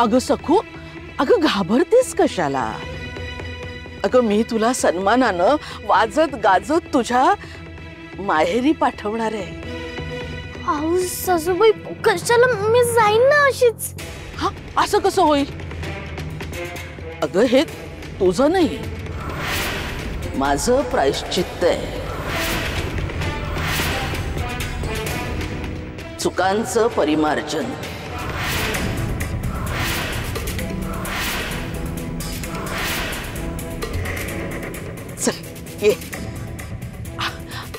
अगं सखू, अगं घाबरतेस कशाला? अगं मी तुला सन्मानानं वाजत गाजत तुझ्या माहेरी पाठवणार आहे. अहो सासूबाई, कशाला? मी जाईन ना अशीच. हा, असं कसं होईल? अगं हे तुझं नाही, माझं प्रायश्चित्त आहे. चुकांचं परिमार्जन. चल ये.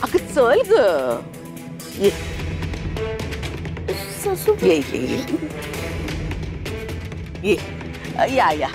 अगं चल ग, ये सासूबाई. ये ये ये या या.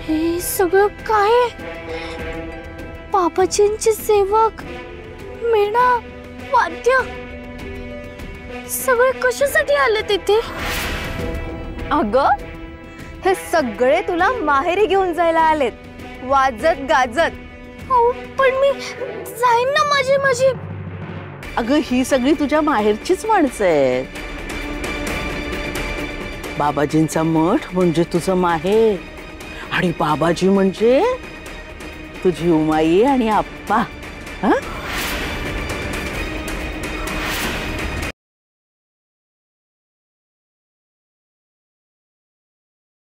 हे सगळं काय? बाबाजींचे सेवक, मेणा, वाद्य, सगळे कशासाठी आले तिथे? अगं हे सगळे तुला माहेरी घेऊन जायला आलेत, वाजत गाजत. हो पण मी जाईन ना माझी. अगं ही सगळी तुझ्या माहेरचीच माणसं आहेत. बाबाजींचा मठ म्हणजे तुझं माहेर, आणि बाबाजी म्हणजे तुझी उमाई आणि आप्पा. हा